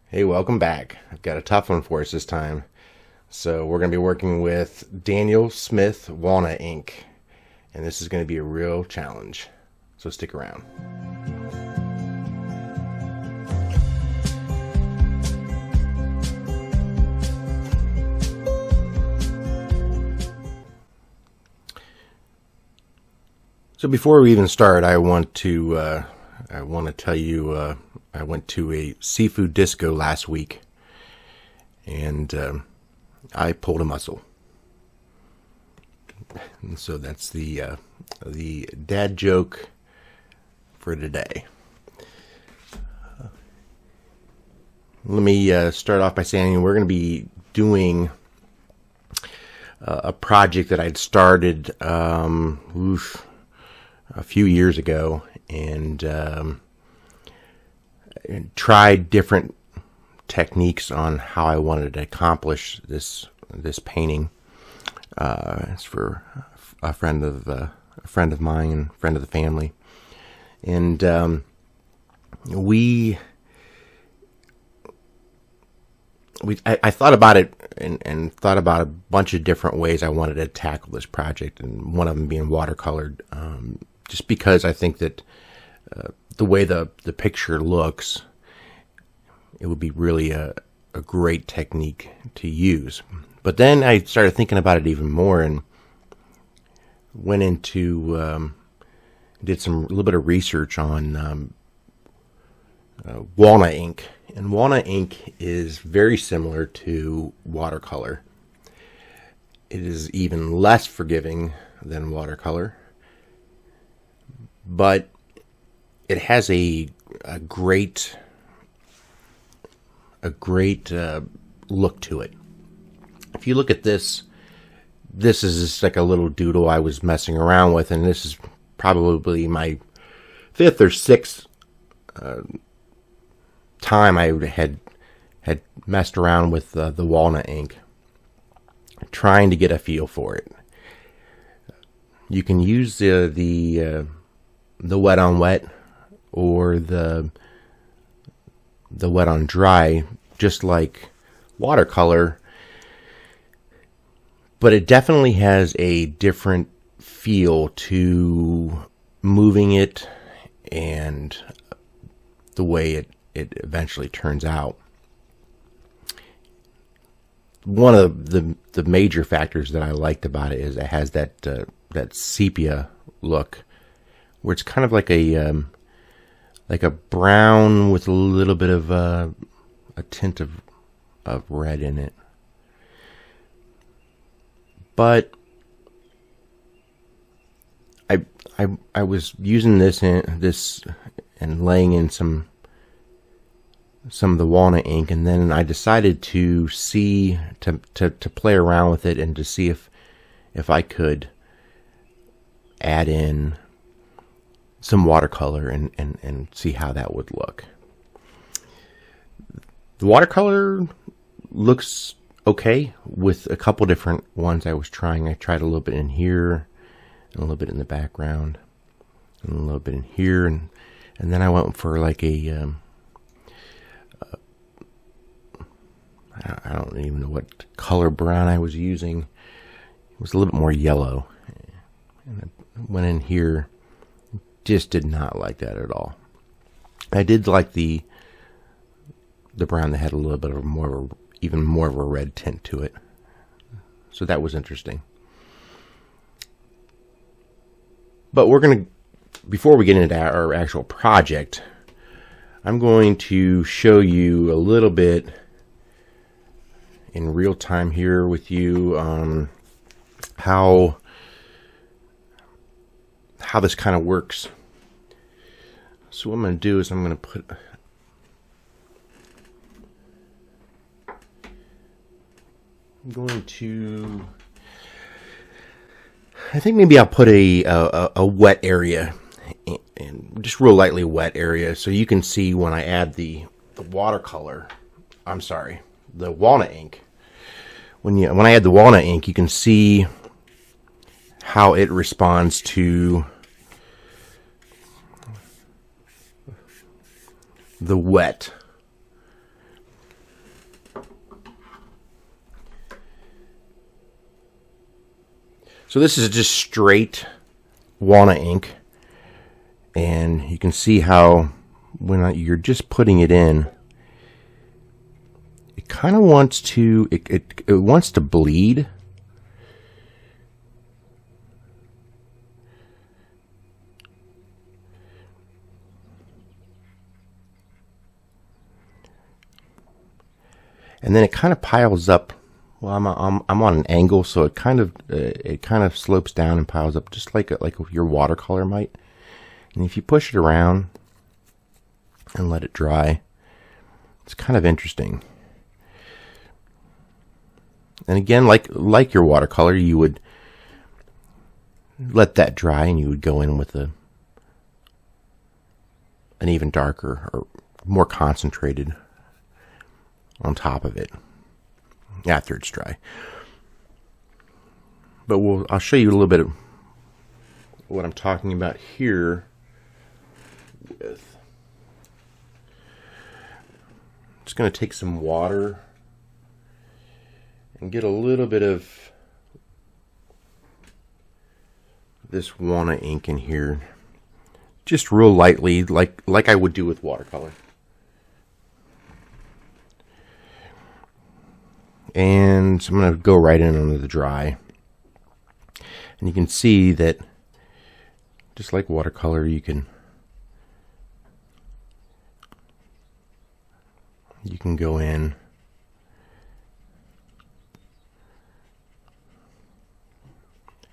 Hey, welcome back. I've got a tough one for us this time. So we're going to be working with Daniel Smith Walnut Ink, and this is going to be a real challenge. So stick around. So before we even start, I want to tell you I went to a seafood disco last week, and I pulled a muscle. And so that's the dad joke for today. Let me start off by saying we're going to be doing a project that I'd started a few years ago, and tried different techniques on how I wanted to accomplish this painting. It's for a friend of mine and friend of the family, and I thought about it and thought about a bunch of different ways I wanted to tackle this project, and one of them being watercolored, just because I think that the way the picture looks, it would be really a great technique to use. But then I started thinking about it even more and went into did a little bit of research on Walnut Ink. And Walnut Ink is very similar to watercolor. It is even less forgiving than watercolor, but it has a great look to it. If you look at this is just like a little doodle I was messing around with, and this is probably my fifth or sixth time I had messed around with the Walnut Ink, trying to get a feel for it. You can use the wet on wet or the wet on dry, just like watercolor, but it definitely has a different feel to moving it and the way it eventually turns out. One of the major factors that I liked about it is it has that sepia look, where it's kind of like a brown with a little bit of a tint of red in it. But I was using this and laying in some of the walnut ink, and then I decided to play around with it and to see if I could add in some watercolor and see how that would look. The watercolor looks okay with a couple different ones I was trying. I tried a little bit in here, and a little bit in the background, and a little bit in here, and then I went for like I don't even know what color brown I was using. It was a little bit more yellow, and I went in here. Just did not like that at all. I did like the brown that had a little bit of even more of a red tint to it. So that was interesting. But before we get into our actual project, I'm going to show you a little bit in real time here with you how this kind of works. So what I'm going to do is I'm going to I think maybe I'll put a wet area, and just real lightly wet area, so you can see when I add the watercolor. I'm sorry, the walnut ink. When I add the walnut ink, you can see how it responds to the wet. So this is just straight Walnut ink, and you can see how when you're just putting it in, it kind of wants to it wants to bleed. And then it kind of piles up. Well, I'm on an angle, so it kind of slopes down and piles up just like your watercolor might. And if you push it around and let it dry, it's kind of interesting. And again, like your watercolor, you would let that dry, and you would go in with an even darker or more concentrated on top of it after it's dry. But I'll show you a little bit of what I'm talking about here. Just going to take some water and get a little bit of this Walnut ink in here, just real lightly, like I would do with watercolor. And so I'm going to go right in under the dry. And you can see that just like watercolor, you can go in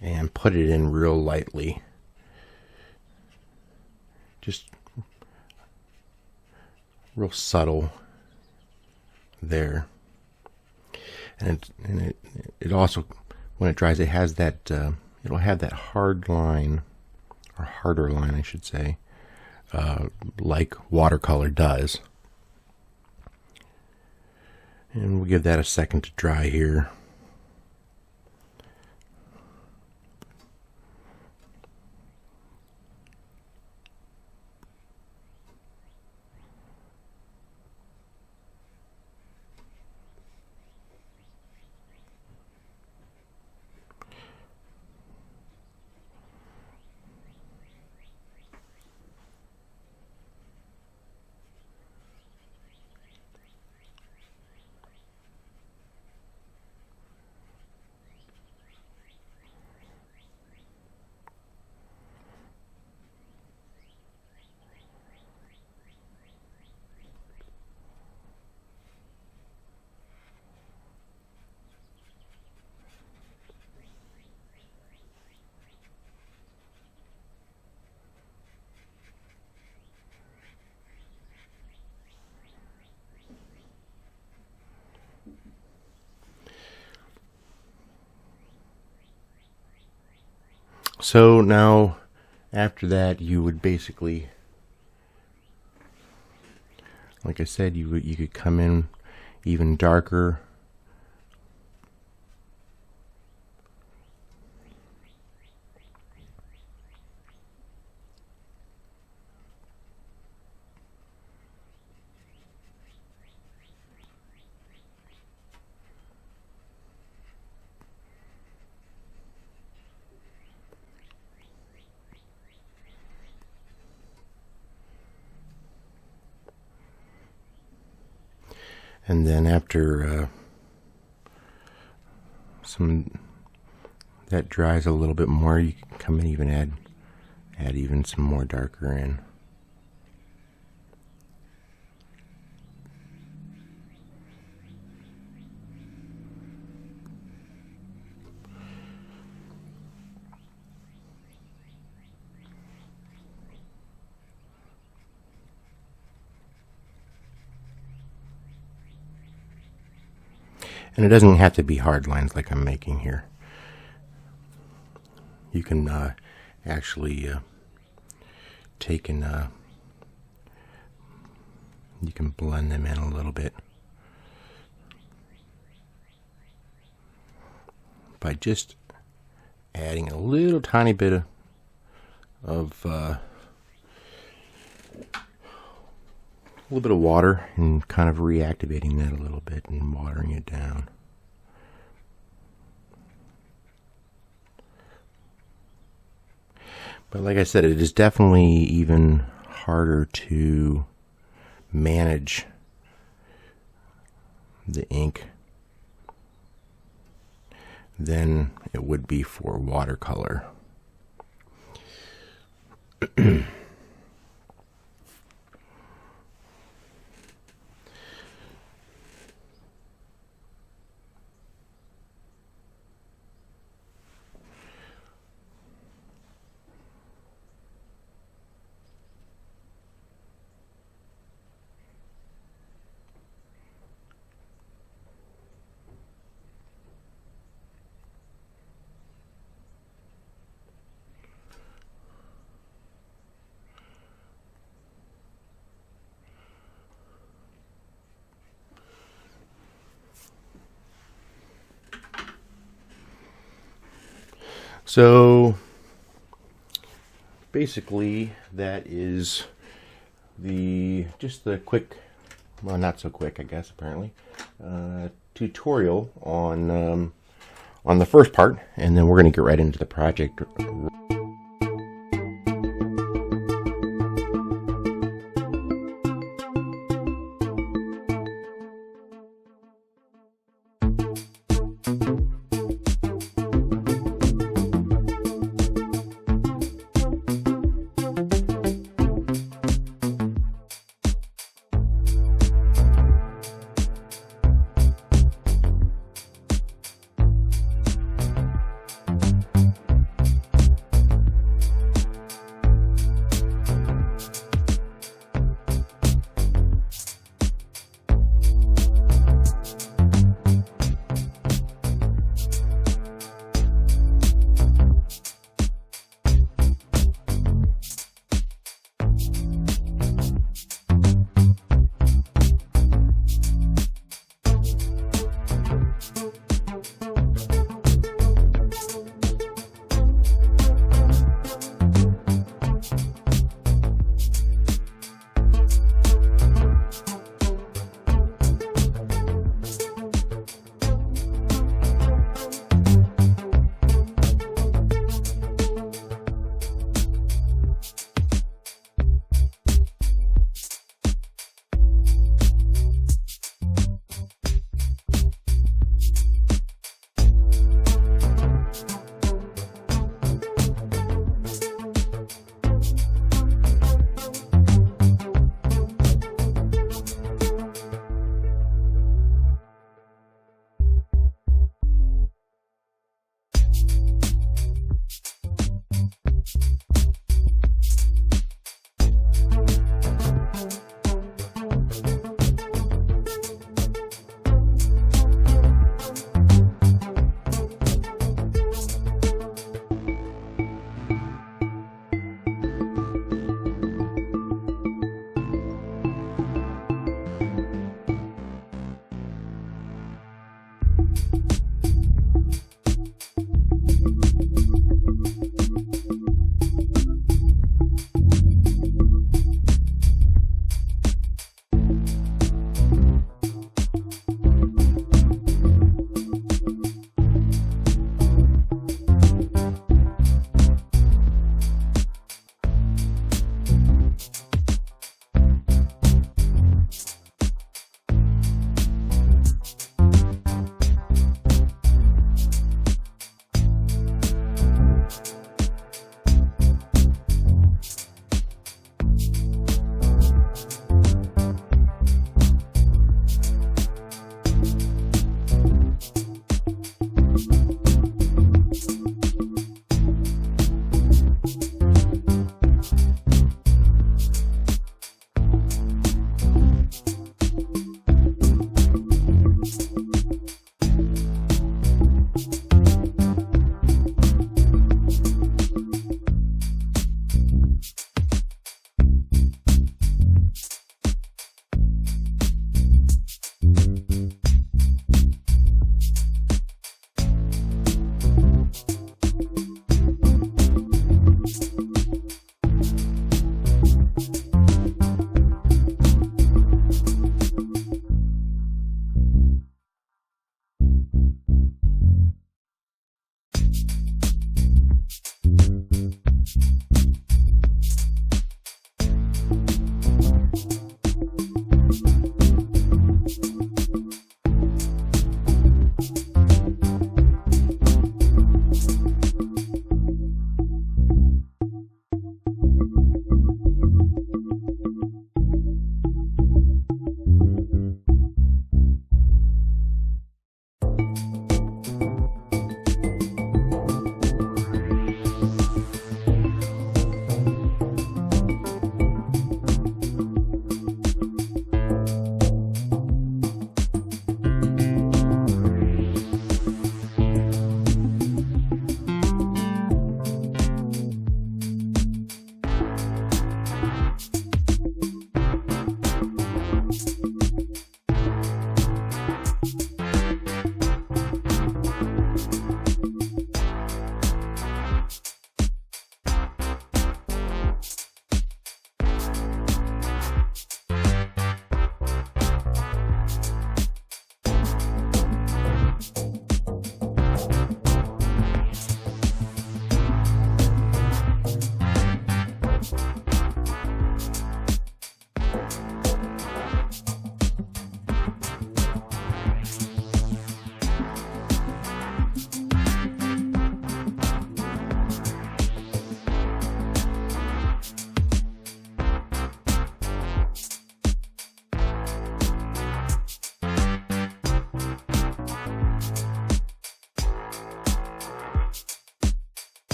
and put it in real lightly. Just real subtle there. And it also, when it dries, it has that it'll have that hard line, or harder line, I should say, like watercolor does. And we'll give that a second to dry here. So now, after that, you would basically, like I said, you could come in even darker. And then after that dries a little bit more, you can come in even add even some more darker in. And it doesn't have to be hard lines like I'm making here. You can actually take and you can blend them in a little bit by just adding a little tiny bit of a little bit of water and kind of reactivating that a little bit and watering it down. But like I said, it is definitely even harder to manage the ink than it would be for watercolor. So basically that is just the quick, well, not so quick, I guess, apparently, tutorial on the first part, and then we're going to get right into the project.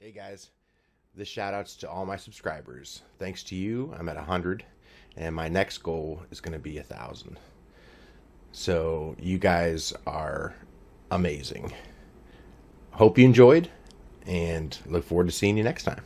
Hey guys, the shout outs to all my subscribers. Thanks to you, I'm at 100, and my next goal is going to be 1,000. So you guys are amazing. Hope you enjoyed, and look forward to seeing you next time.